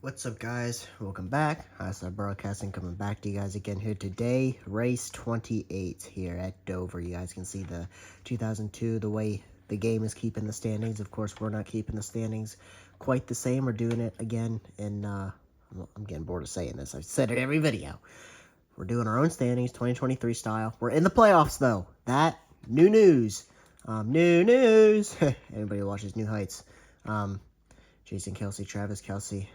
What's up, guys? Welcome back. Highside Broadcasting coming back to you guys again here today. Race 28 here at Dover. You guys can see the 2002, the way the game is keeping the standings. Of course, we're not keeping the standings quite the same. We're doing it again in, I'm getting bored of saying this. I've said it every video. We're doing our own standings, 2023 style. We're in the playoffs, though. That, new news. New news. Anybody who watches New Heights. Jason Kelsey, Travis Kelsey.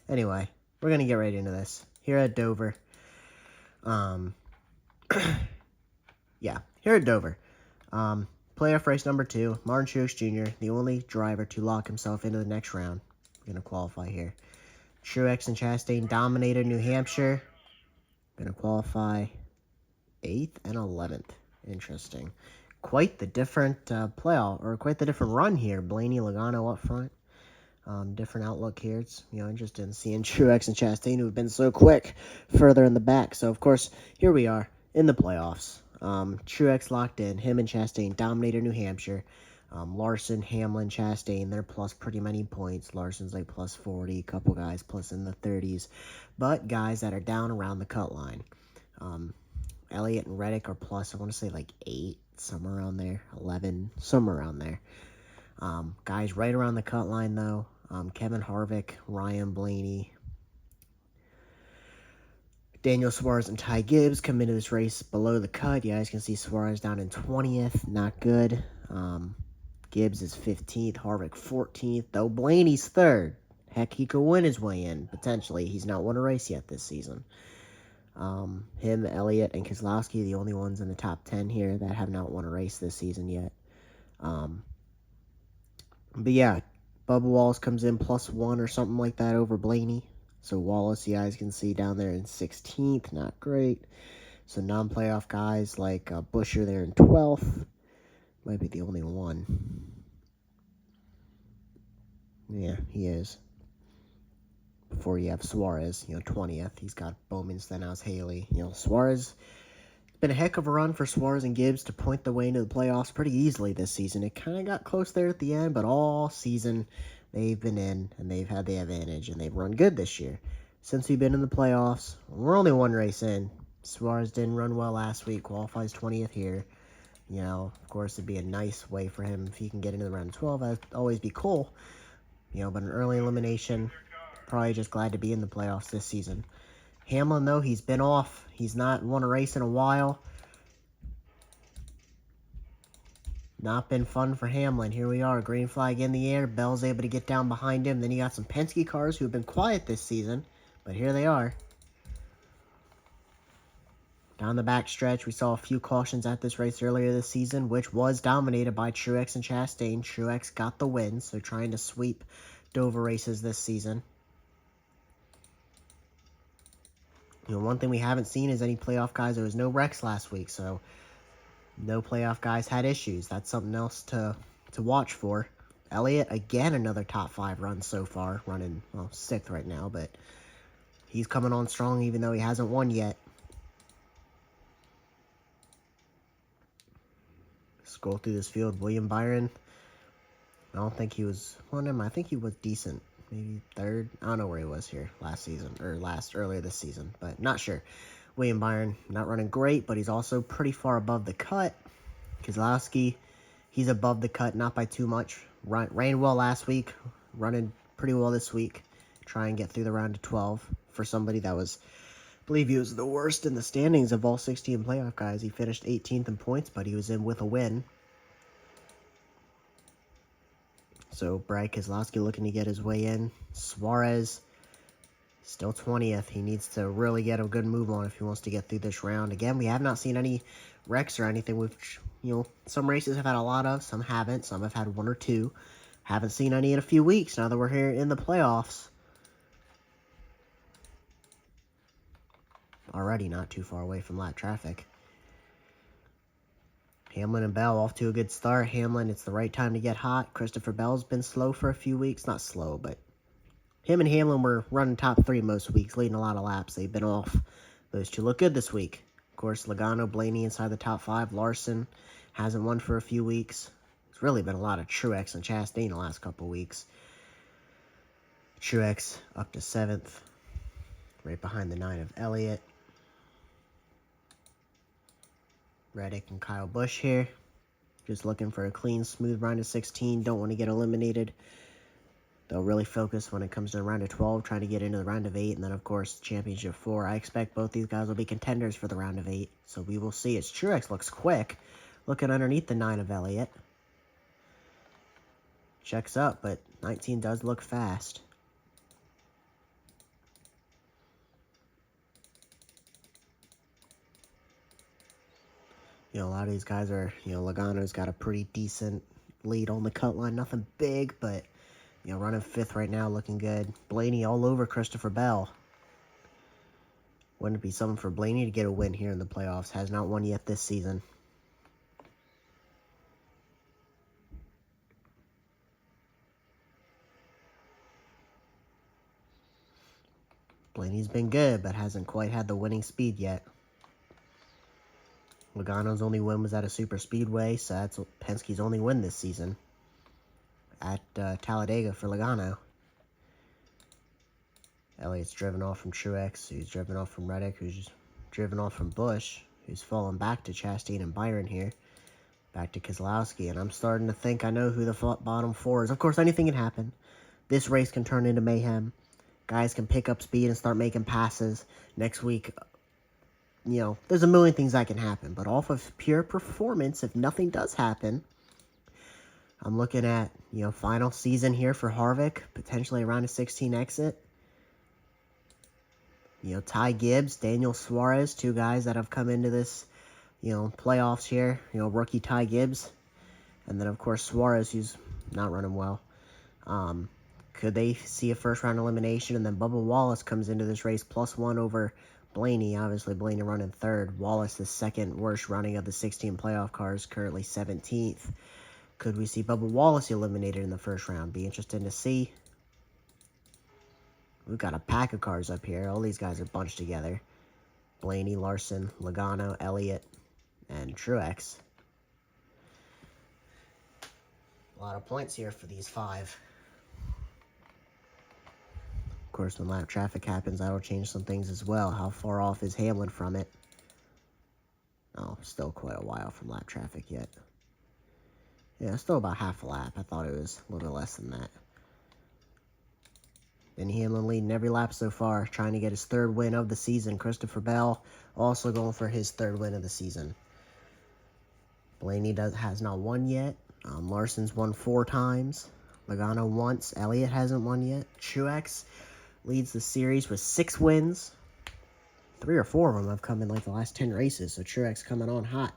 Anyway, we're going to get right into this. Here at Dover. Here at Dover. Playoff race number 2. Martin Truex Jr., the only driver to lock himself into the next round. Going to qualify here. Truex and Chastain dominated New Hampshire. Going to qualify 8th and 11th. Interesting. Quite the different playoff, or quite the different run here. Blaney, Logano up front. Different outlook here. It's, interesting in seeing Truex and Chastain, who have been so quick, further in the back. So, of course, here we are in the playoffs. Truex locked in. Him and Chastain dominated New Hampshire. Larson, Hamlin, Chastain, they're plus pretty many points. Larson's like plus 40. A couple guys plus in the 30s. But guys that are down around the cut line. Elliott and Reddick are plus, I want to say like 8, somewhere around there. 11, somewhere around there. Guys right around the cut line, though. Kevin Harvick, Ryan Blaney, Daniel Suarez, and Ty Gibbs come into this race below the cut. You guys can see Suarez down in 20th. Not good. Gibbs is 15th. Harvick 14th. Though Blaney's 3rd. Heck, he could win his way in, potentially. He's not won a race yet this season. Him, Elliott, and Keselowski, the only ones in the top 10 here that have not won a race this season yet. But yeah, Bubba Wallace comes in plus 1 or something like that over Blaney. So Wallace, you guys can see down there in 16th. Not great. So non-playoff guys like Buescher there in 12th. Might be the only one. Yeah, he is. Before you have Suarez, 20th. He's got Bowman, Stenhouse, Haley. Suarez... Been a heck of a run for Suarez and Gibbs to point the way into the playoffs pretty easily this season. It kind of got close there at the end, but all season they've been in and they've had the advantage and they've run good this year. Since we've been in the playoffs, we're only one race in. Suarez didn't run well last week, qualifies 20th here. Of course, it'd be a nice way for him if he can get into the round of 12. That'd always be cool. But an early elimination, probably just glad to be in the playoffs this season. Hamlin, though, he's been off. He's not won a race in a while. Not been fun for Hamlin. Here we are, green flag in the air. Bell's able to get down behind him. Then you got some Penske cars who have been quiet this season. But here they are. Down the back stretch, we saw a few cautions at this race earlier this season, which was dominated by Truex and Chastain. Truex got the win, so trying to sweep Dover races this season. One thing we haven't seen is any playoff guys. There was no wrecks last week, so no playoff guys had issues. That's something else to watch for. Elliott, again, another top 5 run so far. Running, 6th right now, but he's coming on strong even though he hasn't won yet. Scroll through this field. William Byron, I don't think he was one of them. I think he was decent. Maybe 3rd. I don't know where he was here last season, or earlier this season, but not sure. William Byron, not running great, but he's also pretty far above the cut. Keselowski, he's above the cut, not by too much. Ran well last week, running pretty well this week. Try and get through the round of 12 for somebody that was, I believe he was the worst in the standings of all 16 playoff guys. He finished 18th in points, but he was in with a win. So, Brad Keselowski looking to get his way in. Suarez, still 20th. He needs to really get a good move on if he wants to get through this round. Again, we have not seen any wrecks or anything, which, some races have had a lot of, some haven't. Some have had 1 or 2. Haven't seen any in a few weeks now that we're here in the playoffs. Already not too far away from lap traffic. Hamlin and Bell off to a good start. Hamlin, it's the right time to get hot. Christopher Bell's been slow for a few weeks. Not slow, but him and Hamlin were running top 3 most weeks, leading a lot of laps. They've been off. Those two look good this week. Of course, Logano, Blaney inside the top 5. Larson hasn't won for a few weeks. It's really been a lot of Truex and Chastain the last couple weeks. Truex up to 7th, right behind the 9 of Elliott. Reddick and Kyle Busch here. Just looking for a clean, smooth round of 16. Don't want to get eliminated. They'll really focus when it comes to the round of 12, trying to get into the round of 8, and then, of course, championship 4. I expect both these guys will be contenders for the round of 8, so we will see. It's Truex looks quick, looking underneath the 9 of Elliott. Checks up, but 19 does look fast. You know, a lot of these guys are, Logano's got a pretty decent lead on the cut line. Nothing big, but, running 5th right now, looking good. Blaney all over Christopher Bell. Wouldn't it be something for Blaney to get a win here in the playoffs? Has not won yet this season. Blaney's been good, but hasn't quite had the winning speed yet. Logano's only win was at a super speedway, so that's Penske's only win this season at Talladega for Logano. Elliott's driven off from Truex, who's driven off from Reddick, who's driven off from Busch, who's fallen back to Chastain and Byron here. Back to Keselowski, and I'm starting to think I know who the bottom 4 is. Of course, anything can happen. This race can turn into mayhem. Guys can pick up speed and start making passes. Next week, there's a million things that can happen. But off of pure performance, if nothing does happen, I'm looking at, final season here for Harvick, potentially around a 16 exit. Ty Gibbs, Daniel Suarez, 2 guys that have come into this, playoffs here. Rookie Ty Gibbs. And then, of course, Suarez, who's not running well. Could they see a first-round elimination? And then Bubba Wallace comes into this race +1 over Blaney. Obviously, Blaney running 3rd. Wallace, the 2nd worst running of the 16 playoff cars, currently 17th. Could we see Bubba Wallace eliminated in the first round? Be interesting to see. We've got a pack of cars up here. All these guys are bunched together. Blaney, Larson, Logano, Elliott, and Truex. A lot of points here for these 5. Of course, when lap traffic happens, that'll change some things as well. How far off is Hamlin from it? Oh, still quite a while from lap traffic yet. Yeah, still about half a lap. I thought it was a little bit less than that. And Hamlin leading every lap so far, trying to get his 3rd win of the season. Christopher Bell also going for his 3rd win of the season. Blaney has not won yet. Larson's won 4 times. Logano once. Elliott hasn't won yet. Truex leads the series with 6 wins. 3 or 4 of them have come in like the last 10 races, so Truex coming on hot.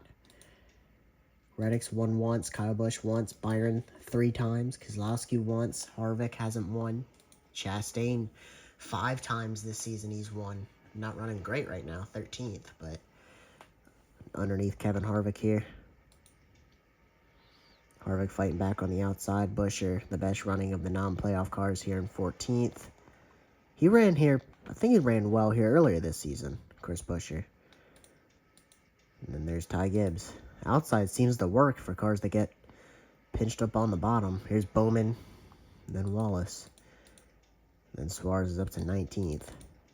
Reddick's won once. Kyle Busch once. Byron 3 times. Keselowski once. Harvick hasn't won. Chastain 5 times this season he's won. Not running great right now, 13th, but underneath Kevin Harvick here. Harvick fighting back on the outside. Buescher, the best running of the non-playoff cars here in 14th. He ran here, I think he ran well here earlier this season, Chris Buescher. And then there's Ty Gibbs. Outside seems to work for cars that get pinched up on the bottom. Here's Bowman, and then Wallace. Then Suarez is up to 19th.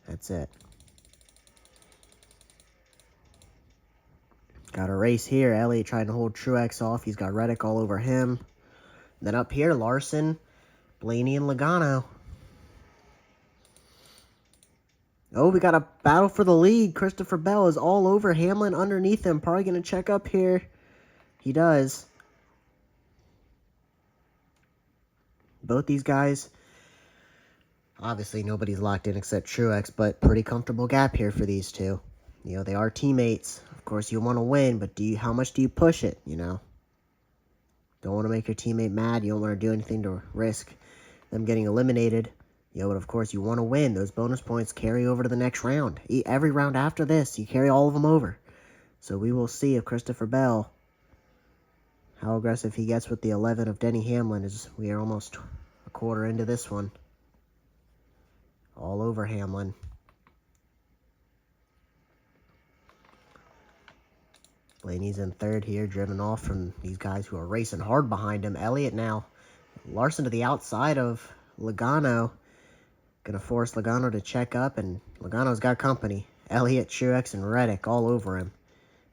That's it. Got a race here. Elliott trying to hold Truex off. He's got Reddick all over him. Then up here, Larson, Blaney, and Logano. Oh, we got a battle for the lead. Christopher Bell is all over Hamlin underneath him. Probably going to check up here. He does. Both these guys, obviously nobody's locked in except Truex, but pretty comfortable gap here for these two. They are teammates. Of course, you want to win, but how much do you push it, Don't want to make your teammate mad. You don't want to do anything to risk them getting eliminated. But of course, you want to win. Those bonus points carry over to the next round. Every round after this, you carry all of them over. So we will see if Christopher Bell, how aggressive he gets with the 11 of Denny Hamlin, as we are almost a quarter into this one. All over Hamlin. Blaney's in 3rd here, driven off from these guys who are racing hard behind him. Elliott now. Larson to the outside of Logano. Gonna force Logano to check up, and Logano's got company. Elliott, Truex, and Reddick all over him.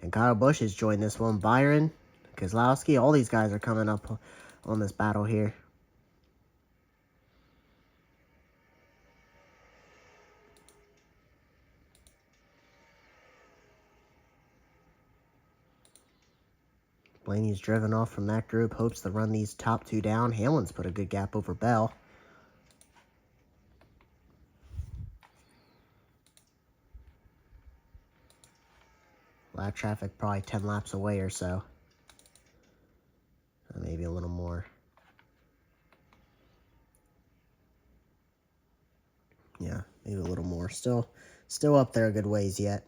And Kyle Busch has joined this one. Byron, Keselowski, all these guys are coming up on this battle here. Blaney's driven off from that group, hopes to run these top two down. Hamlin's put a good gap over Bell. Lap traffic probably 10 laps away or so. Maybe a little more. Yeah, maybe a little more. Still up there a good ways yet.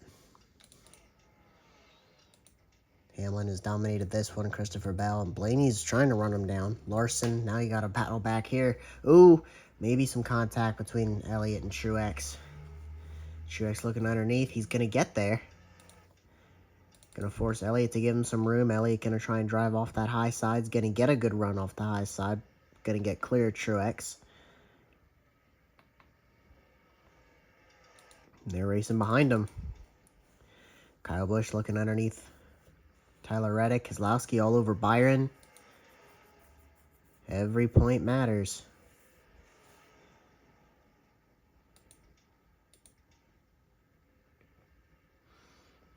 Hamlin has dominated this one. Christopher Bell and Blaney's trying to run him down. Larson, now you got a battle back here. Ooh, maybe some contact between Elliott and Truex. Truex looking underneath. He's going to get there. Going to force Elliott to give him some room. Elliott going to try and drive off that high side. He's going to get a good run off the high side. Going to get clear of Truex. They're racing behind him. Kyle Busch looking underneath Tyler Reddick. Keselowski all over Byron. Every point matters.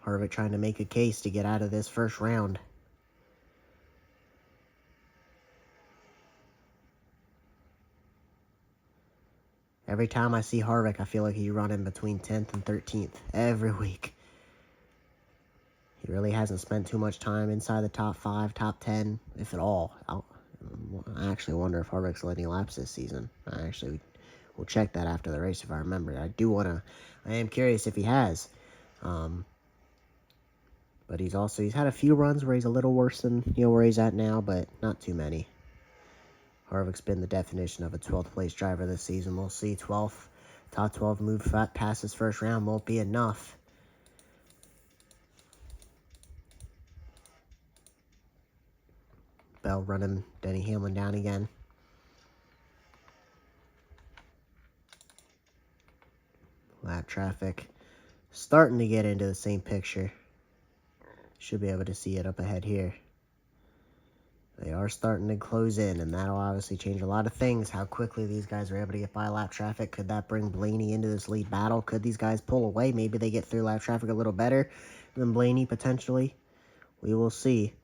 Harvick trying to make a case to get out of this first round. Every time I see Harvick, I feel like he's running between 10th and 13th every week. He really hasn't spent too much time inside the top 5, top 10, if at all. I actually wonder if Harvick's led any laps this season. We'll check that after the race if I remember. I am curious if he has. But he's had a few runs where he's a little worse than where he's at now, but not too many. Harvick's been the definition of a 12th place driver this season. We'll see. 12th, top 12 move past his first round won't be enough. Bell running Denny Hamlin down again. Lap traffic starting to get into the same picture. Should be able to see it up ahead here. They are starting to close in, and that'll obviously change a lot of things. How quickly these guys are able to get by lap traffic. Could that bring Blaney into this lead battle? Could these guys pull away? Maybe they get through lap traffic a little better than Blaney, potentially. We will see.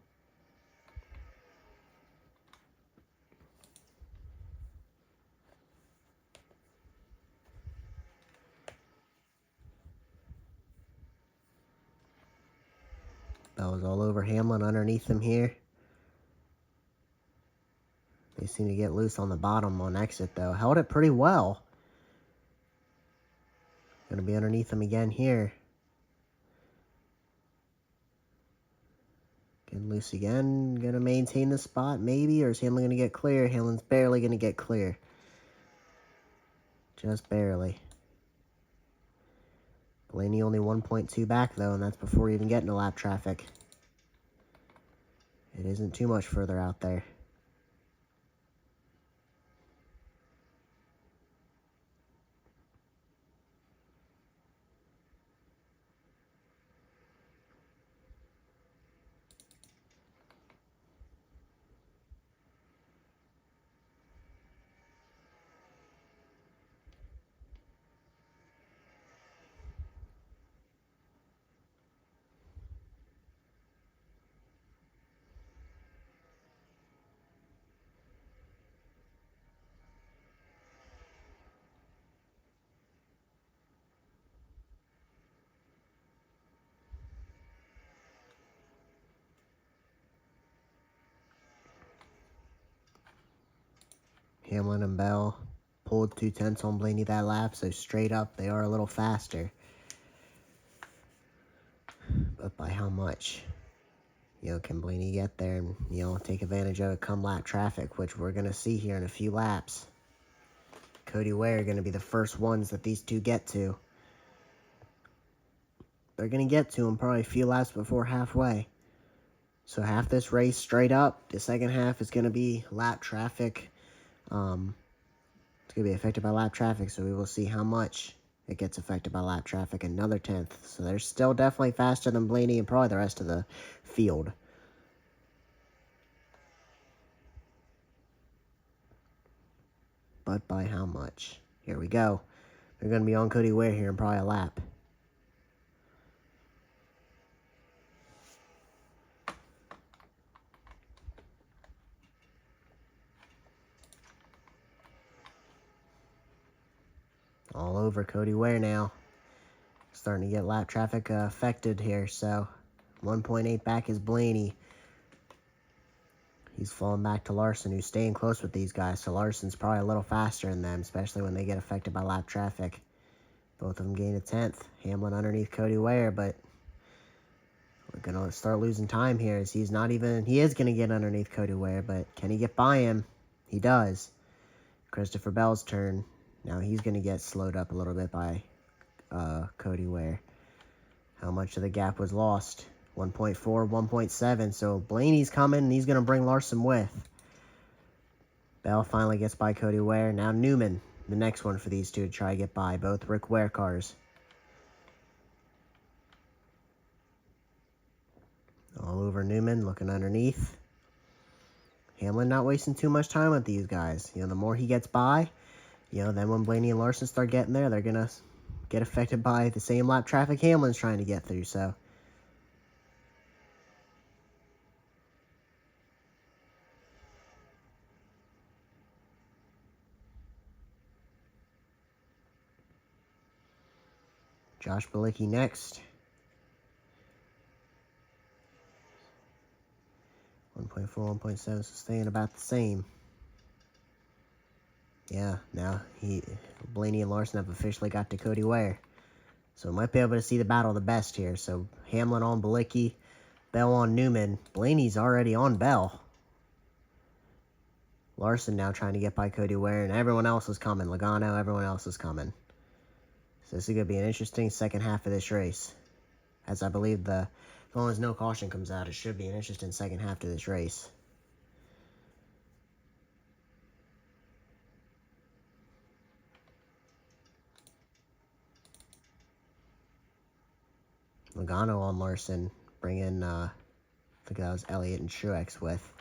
Bell is all over Hamlin underneath him here. They seem to get loose on the bottom on exit, though. Held it pretty well. Going to be underneath him again here. Getting loose again. Going to maintain the spot, maybe? Or is Hamlin going to get clear? Hamlin's barely going to get clear. Just barely. Blaney only 1.2 back, though, and that's before even getting to lap traffic. It isn't too much further out there. Hamlin and Bell pulled 2/10 on Blaney that lap, so straight up they are a little faster. But by how much? Can Blaney get there and, take advantage of it come lap traffic, which we're going to see here in a few laps. Cody Ware are going to be the first ones that these two get to. They're going to get to him probably a few laps before halfway. So half this race straight up. The second half is going to be lap traffic. It's going to be affected by lap traffic, so we will see how much it gets affected by lap traffic. Another 10th. So they're still definitely faster than Blaney and probably the rest of the field. But by how much? Here we go. They're going to be on Cody Ware here in probably a lap. All over Cody Ware now. Starting to get lap traffic affected here, so 1.8 back is Blaney. He's falling back to Larson, who's staying close with these guys, so Larson's probably a little faster than them, especially when they get affected by lap traffic. Both of them gain a 10th. Hamlin underneath Cody Ware, but we're going to start losing time here as he is going to get underneath Cody Ware, but can he get by him? He does. Christopher Bell's turn. Now he's going to get slowed up a little bit by Cody Ware. How much of the gap was lost? 1.4, 1.7. So Blaney's coming, and he's going to bring Larson with. Bell finally gets by Cody Ware. Now Newman, the next one for these two to try to get by. Both Rick Ware cars. All over Newman, looking underneath. Hamlin not wasting too much time with these guys. The more he gets by, then when Blaney and Larson start getting there, they're going to get affected by the same lap traffic Hamlin's trying to get through, so. Josh Bilicki next. 1.4, 1.7, so staying about the same. Yeah, now Blaney and Larson have officially got to Cody Ware. So might be able to see the battle the best here. So Hamlin on Bilicki, Bell on Newman. Blaney's already on Bell. Larson now trying to get by Cody Ware, and everyone else is coming. Logano, everyone else is coming. So this is going to be an interesting second half of this race. As I believe as long as no caution comes out, it should be an interesting second half to this race. Logano on Larson, bringing, I think that was Elliott and Truex with.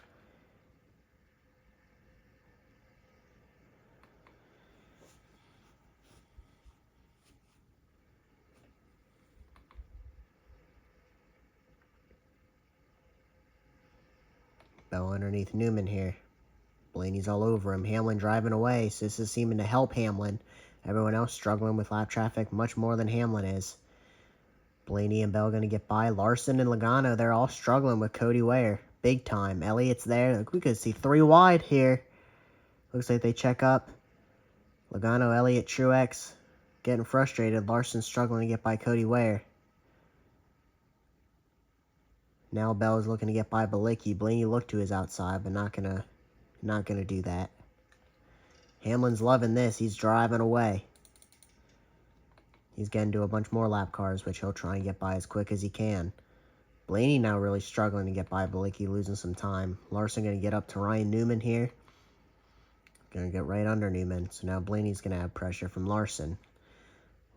Bell underneath Newman here. Blaney's all over him. Hamlin driving away, so this is seeming to help Hamlin. Everyone else struggling with lap traffic much more than Hamlin is. Blaney and Bell going to get by. Larson and Logano, they're all struggling with Cody Ware. Big time. Elliott's there. Look, we could see 3 wide here. Looks like they check up. Logano, Elliott, Truex getting frustrated. Larson struggling to get by Cody Ware. Now Bell is looking to get by Bilicki. Blaney looked to his outside, but not gonna do that. Hamlin's loving this. He's driving away. He's getting to a bunch more lap cars, which he'll try and get by as quick as he can. Blaney now really struggling to get by Bilicki, losing some time. Larson going to get up to Ryan Newman here. Going to get right under Newman. So now Blaney's going to have pressure from Larson.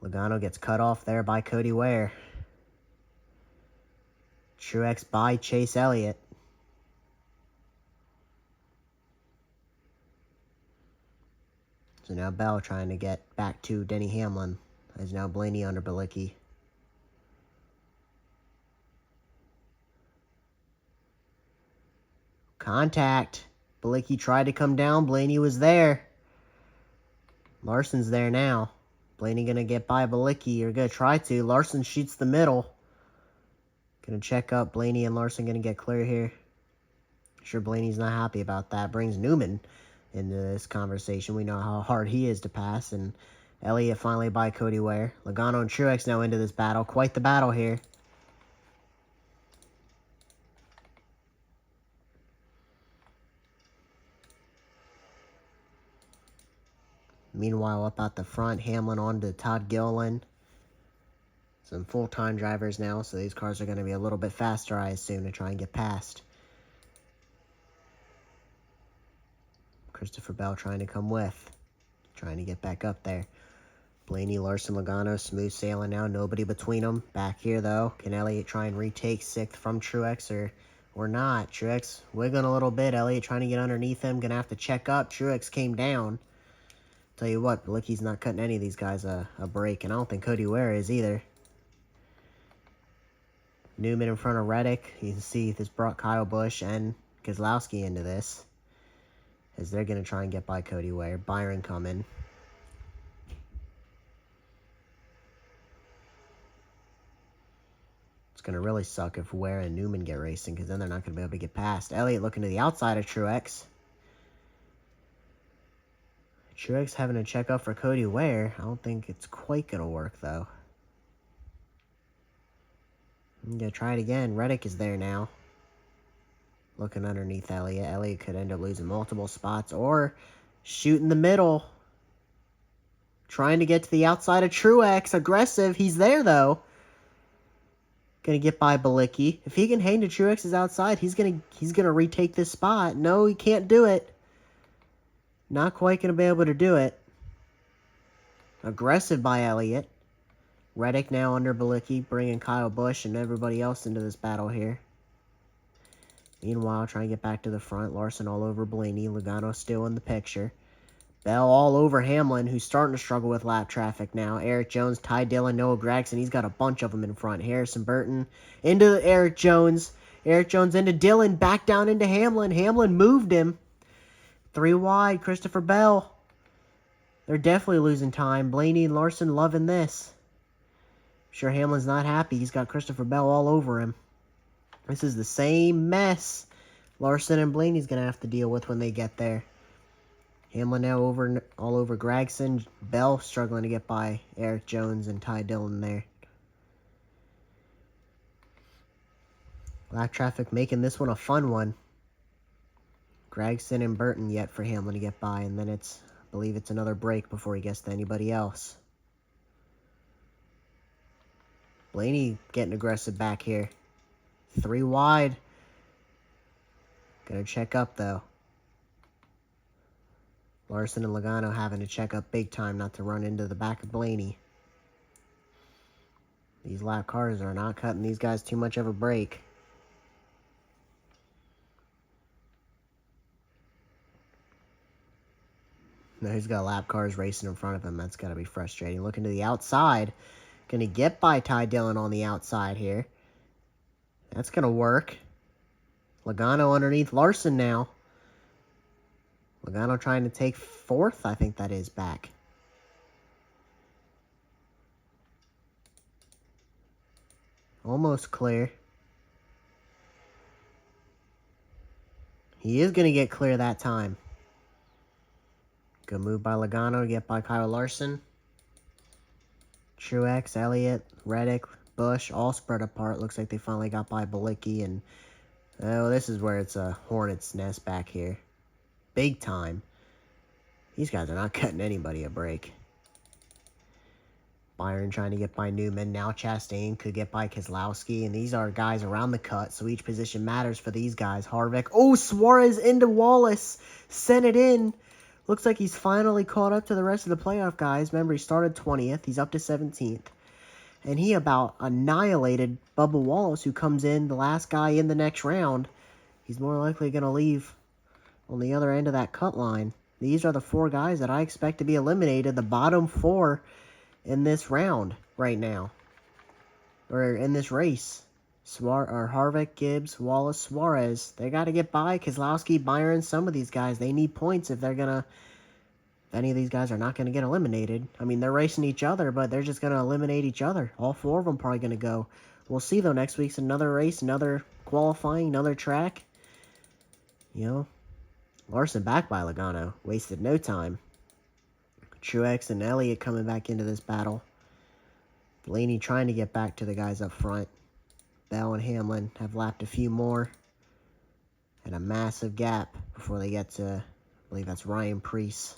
Logano gets cut off there by Cody Ware. Truex by Chase Elliott. So now Bell trying to get back to Denny Hamlin. As now Blaney under Bilicki. Contact. Bilicki tried to come down. Blaney was there. Larson's there now. Blaney going to get by Bilicki. Or going to try to. Larson shoots the middle. Going to check up. Blaney and Larson going to get clear here. Sure, Blaney's not happy about that. Brings Newman into this conversation. We know how hard he is to pass. And Elliott finally by Cody Ware. Logano and Truex now into this battle. Quite the battle here. Meanwhile, up at the front, Hamlin on to Todd Gilliland. Some full-time drivers now, so these cars are going to be a little bit faster, I assume, to try and get past. Christopher Bell trying to come with. trying to get back up there. Blaney, Larson, Logano, smooth sailing now. Nobody between them. Back here, though. Can Elliott try and retake 6th from Truex or not? Truex wiggling a little bit. Elliott trying to get underneath him. Gonna have to check up. Truex came down. Tell you what, Bilicki's not cutting any of these guys a break, and I don't think Cody Ware is either. Newman in front of Reddick. You can see this brought Kyle Busch and Keselowski into this, as they're going to try and get by Cody Ware. Byron coming. It's going to really suck if Ware and Newman get racing, because then they're not going to be able to get past. Elliott looking to the outside of Truex. Truex having to check up for Cody Ware. I don't think it's quite going to work, though. I'm going to try it again. Reddick is there now. Looking underneath Elliott. Elliott could end up losing multiple spots or shoot in the middle. Trying to get to the outside of Truex. Aggressive. He's there, though. Going to get by Bilicki. If he can hang to Truex's outside, he's gonna retake this spot. No, he can't do it. Not quite going to be able to do it. Aggressive by Elliott. Reddick now under Bilicki, bringing Kyle Busch and everybody else into this battle here. Meanwhile, trying to get back to the front. Larson all over Blaney. Logano still in the picture. Bell all over Hamlin, who's starting to struggle with lap traffic now. Eric Jones, Ty Dillon, Noah Gragson. He's got a bunch of them in front. Harrison Burton into Eric Jones. Eric Jones into Dillon. Back down into Hamlin. Hamlin moved him. 3 wide. Christopher Bell. They're definitely losing time. Blaney and Larson loving this. Sure, Hamlin's not happy. He's got Christopher Bell all over him. This is the same mess Larson and Blaney's going to have to deal with when they get there. Hamlin now all over Gragson. Bell struggling to get by Eric Jones and Ty Dillon there. Lap traffic making this one a fun one. Gragson and Burton yet for Hamlin to get by, and then I believe it's another break before he gets to anybody else. Blaney getting aggressive back here. 3 wide. Gonna check up, though. Larson and Logano having to check up big time not to run into the back of Blaney. These lap cars are not cutting these guys too much of a break. Now he's got lap cars racing in front of him. That's got to be frustrating. Looking to the outside. Going to get by Ty Dillon on the outside here. That's going to work. Logano underneath Larson now. Logano trying to take 4th, I think that is, back. Almost clear. He is going to get clear that time. Good move by Logano to get by Kyle Larson. Truex, Elliott, Reddick, Busch, all spread apart. Looks like they finally got by Bilicki, and oh, this is where it's a hornet's nest back here. Big time. These guys are not cutting anybody a break. Byron trying to get by Newman. Now Chastain could get by Keselowski, and these are guys around the cut, so each position matters for these guys. Harvick. Oh, Suarez into Wallace. Sent it in. Looks like he's finally caught up to the rest of the playoff guys. Remember, he started 20th. He's up to 17th. And he about annihilated Bubba Wallace, who comes in the last guy in the next round. He's more likely going to leave on the other end of that cut line. These are the 4 guys that I expect to be eliminated. The bottom 4 in this round right now. Or in this race. Harvick, Gibbs, Wallace, Suarez. They got to get by. Keselowski, Byron, some of these guys, they need points if they're going to... If any of these guys are not going to get eliminated. I mean, they're racing each other, but they're just going to eliminate each other. All 4 of them probably going to go. We'll see, though. Next week's another race, another qualifying, another track. You know, Larson back by Logano. Wasted no time. Truex and Elliott coming back into this battle. Blaney trying to get back to the guys up front. Bell and Hamlin have lapped a few more. And a massive gap before they get to, I believe that's Ryan Preece.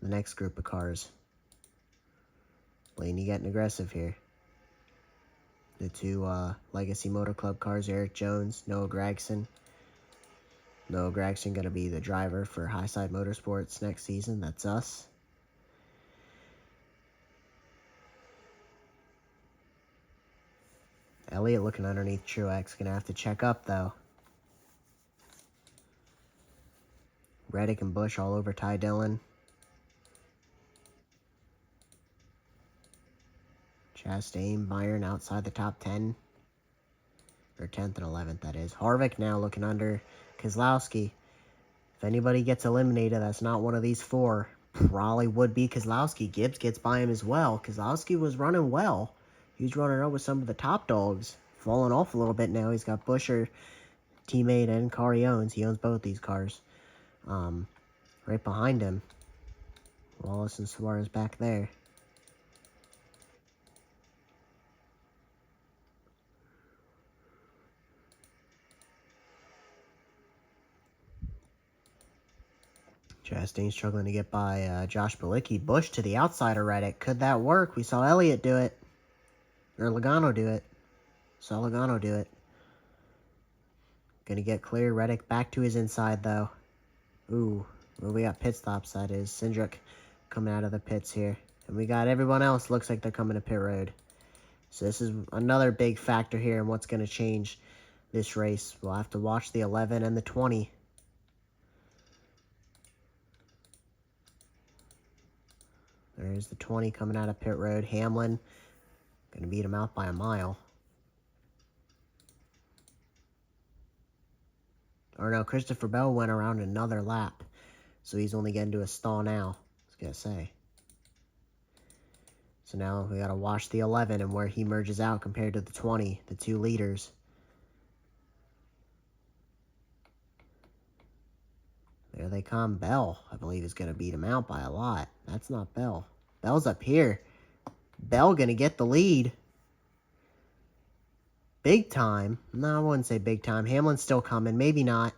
The next group of cars. Blaney getting aggressive here. The 2 Legacy Motor Club cars, Eric Jones, Noah Gragson. Noah Gragson going to be the driver for Highside Motorsports next season. That's us. Elliott looking underneath Truex. Going to have to check up, though. Reddick and Busch all over Ty Dillon. Chastain, Byron outside the top 10. Or 10th and 11th, that is. Harvick now looking under Keselowski. If anybody gets eliminated, that's not one of these four. Probably would be Keselowski. Gibbs gets by him as well. Keselowski was running well. He was running up with some of the top dogs. Falling off a little bit now. He's got Buescher, teammate, and car he owns. He owns both these cars. Right behind him. Wallace and Suarez back there. Chastain struggling to get by Josh Bilicki. Busch to the outside of Reddick. Could that work? We saw Elliott do it. Or Logano do it. Saw Logano do it. Gonna get clear. Reddick back to his inside, though. Ooh. Well, we got pit stops, that is. Cindric coming out of the pits here. And we got everyone else. Looks like they're coming to pit road. So this is another big factor here in what's going to change this race. We'll have to watch the 11 and the 20. There's the 20 coming out of pit road. Hamlin going to beat him out by a mile. Or no, Christopher Bell went around another lap. So he's only getting to a stall now, I was going to say. So now we got to watch the 11 and where he merges out compared to the 20, the two leaders. There they come. Bell, I believe, is going to beat him out by a lot. That's not Bell. Bell's up here. Bell going to get the lead. Big time. No, I wouldn't say big time. Hamlin's still coming. Maybe not.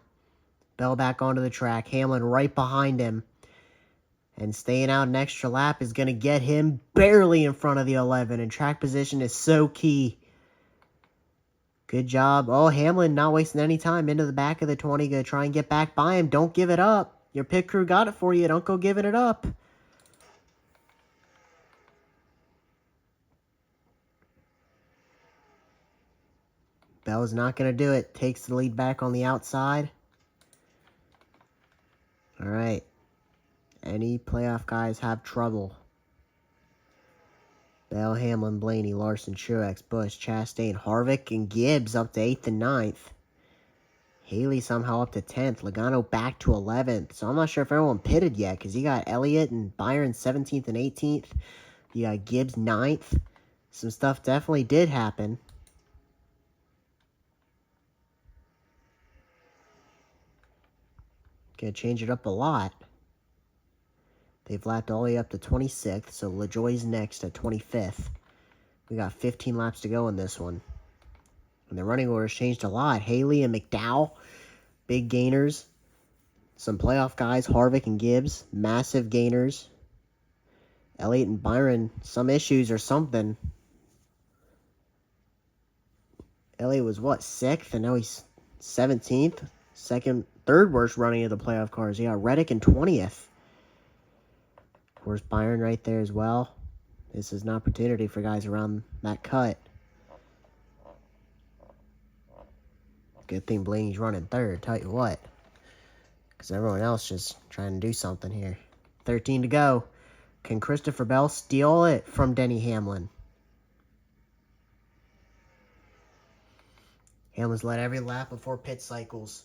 Bell back onto the track. Hamlin right behind him. And staying out an extra lap is going to get him barely in front of the 11. And track position is so key. Good job. Oh, Hamlin not wasting any time. Into the back of the 20. Going to try and get back by him. Don't give it up. Your pit crew got it for you. Don't go giving it up. Bell's not going to do it. Takes the lead back on the outside. All right. Any playoff guys have trouble? Bell, Hamlin, Blaney, Larson, Truex, Busch, Chastain, Harvick, and Gibbs up to 8th and 9th. Haley somehow up to 10th. Logano back to 11th. So I'm not sure if everyone pitted yet because you got Elliott and Byron 17th and 18th. You got Gibbs 9th. Some stuff definitely did happen. Gonna change it up a lot. They've lapped all the way up to 26th, so LaJoie's next at 25th. We got 15 laps to go in this one. And the running order's changed a lot. Haley and McDowell, big gainers. Some playoff guys, Harvick and Gibbs, massive gainers. Elliott and Byron, some issues or something. Elliott was, what, 6th? And now he's 17th? Third worst running of the playoff cars. You got Reddick in 20th. Of course, Byron right there as well. This is an opportunity for guys around that cut. Good thing Blaney's running third, tell you what. Because everyone else just trying to do something here. 13 to go. Can Christopher Bell steal it from Denny Hamlin? Hamlin's led every lap before pit cycles.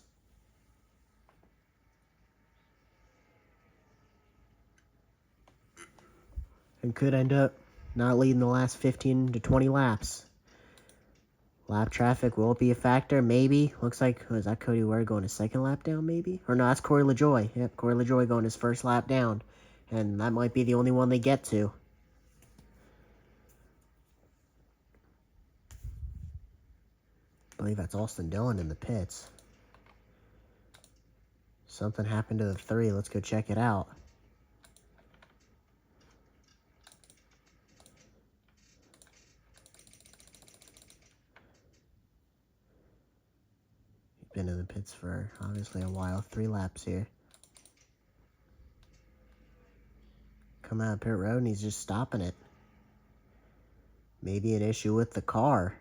And could end up not leading the last 15 to 20 laps. Lap traffic will be a factor, maybe. Looks like, is that Cody Ware going his second lap down, maybe? Or no, that's Corey LaJoie. Yep, Corey LaJoie going his first lap down. And that might be the only one they get to. I believe that's Austin Dillon in the pits. Something happened to the 3. Let's go check it out. been in the pits for obviously a while. 3 laps here. Come out of pit road and he's just stopping it. Maybe an issue with the car.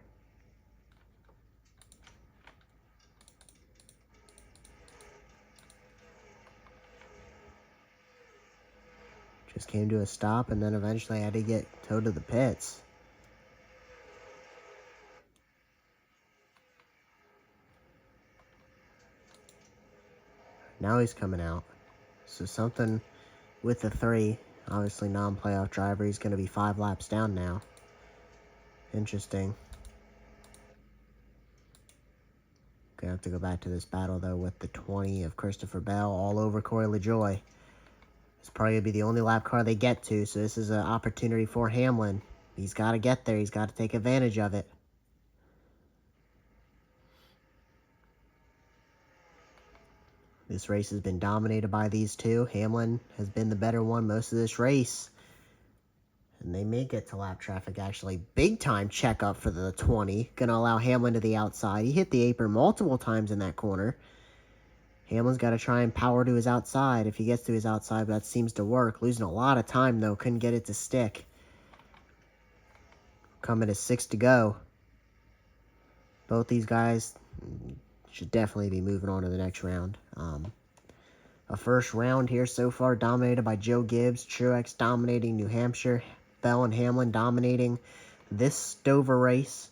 Just came to a stop and then eventually had to get towed to the pits. Now he's coming out. So something with the 3, obviously non-playoff driver, he's going to be 5 laps down now. Interesting. Gonna have to go back to this battle though with the 20 of Christopher Bell all over Corey LaJoie. It's probably going to be the only lap car they get to, so this is an opportunity for Hamlin. He's got to get there. He's got to take advantage of it. This race has been dominated by these two. Hamlin has been the better one most of this race. And they may get to lap traffic, actually. Big time checkup for the 20. Going to allow Hamlin to the outside. He hit the apron multiple times in that corner. Hamlin's got to try and power to his outside if he gets to his outside, but that seems to work. Losing a lot of time, though. Couldn't get it to stick. Coming to 6 to go. Both these guys should definitely be moving on to the next round. A first round here so far dominated by Joe Gibbs. Truex dominating New Hampshire. Bell and Hamlin dominating this Dover race,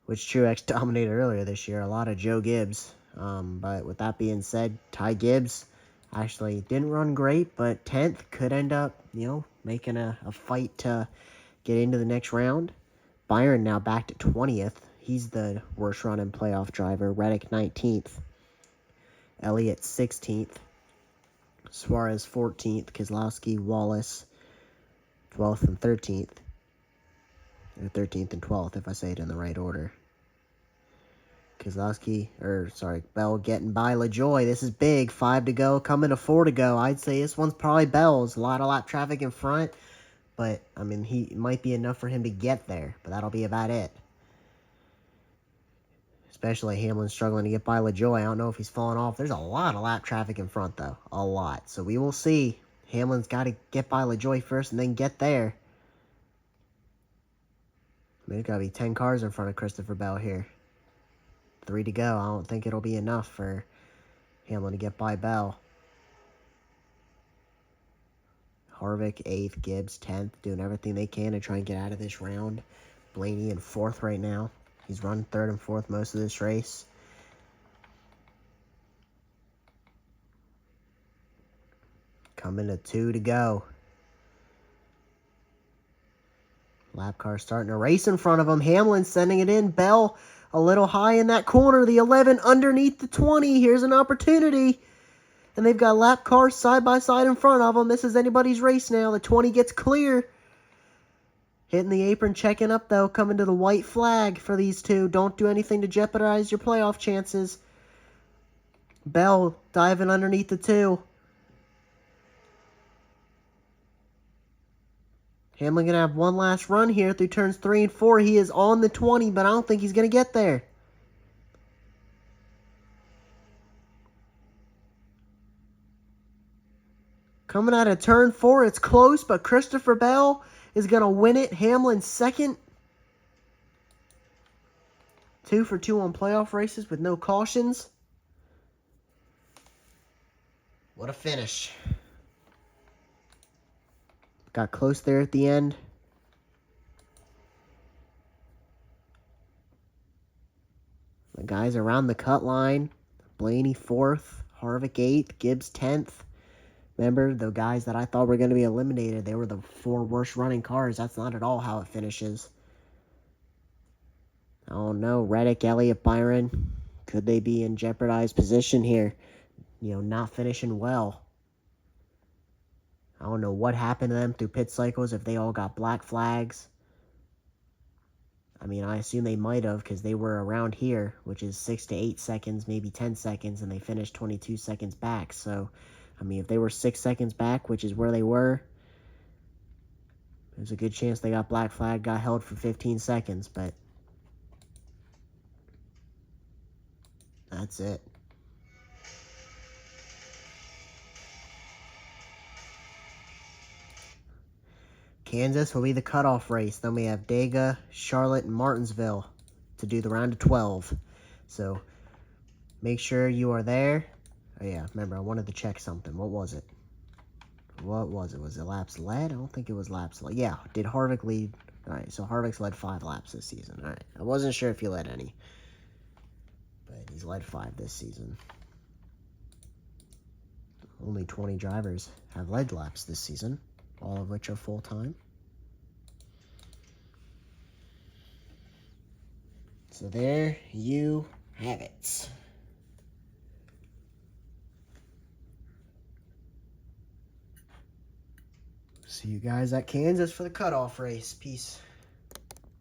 which Truex dominated earlier this year. A lot of Joe Gibbs. But with that being said, Ty Gibbs actually didn't run great, but 10th could end up, making a fight to get into the next round. Byron now back to 20th. He's the worst running playoff driver. Reddick 19th. Elliott 16th. Suarez 14th. Keselowski, Wallace 12th and 13th. Or 13th and 12th, if I say it in the right order. Bell getting by LaJoie. This is big. 5 to go, coming to 4 to go. I'd say this one's probably Bell's. A lot of lap traffic in front. But, it might be enough for him to get there. But that'll be about it. Especially Hamlin struggling to get by LaJoie. I don't know if he's falling off. There's a lot of lap traffic in front, though. A lot. So we will see. Hamlin's got to get by LaJoie first and then get there. There's got to be 10 cars in front of Christopher Bell here. 3 to go. I don't think it'll be enough for Hamlin to get by Bell. Harvick 8th, Gibbs 10th, doing everything they can to try and get out of this round. Blaney in 4th right now. He's run 3rd and 4th most of this race. Coming to 2 to go. Lap car starting to race in front of him. Hamlin sending it in. Bell a little high in that corner. The 11 underneath the 20. Here's an opportunity. And they've got lap cars side by side in front of them. This is anybody's race now. The 20 gets clear. Hitting the apron, checking up, though. Coming to the white flag for these two. Don't do anything to jeopardize your playoff chances. Bell diving underneath the 2. Hamlin going to have one last run here through turns 3 and 4. He is on the 20, but I don't think he's going to get there. Coming out of turn 4, it's close, but Christopher Bell is going to win it. Hamlin second. 2 for 2 on playoff races with no cautions. What a finish. Got close there at the end. The guys around the cut line. Blaney 4th, Harvick 8th, Gibbs 10th. Remember, the guys that I thought were going to be eliminated, they were the 4 worst running cars. That's not at all how it finishes. I don't know. Reddick, Elliott, Byron. Could they be in jeopardized position here? Not finishing well. I don't know what happened to them through pit cycles, if they all got black flags. I assume they might have, because they were around here, which is 6 to 8 seconds, maybe 10 seconds, and they finished 22 seconds back. So, if they were 6 seconds back, which is where they were, there's a good chance they got black flag, got held for 15 seconds, but that's it. Kansas will be the cutoff race. Then we have Dega, Charlotte, and Martinsville to do the round of 12. So make sure you are there. Oh yeah, remember I wanted to check something. What was it? What was it? Was it laps led? I don't think it was laps led. Yeah, did Harvick lead? All right, so Harvick's led 5 laps this season. All right, I wasn't sure if he led any, but he's led 5 this season. Only 20 drivers have led laps this season, all of which are full-time. So there you have it. See you guys at Kansas for the cutoff race. Peace.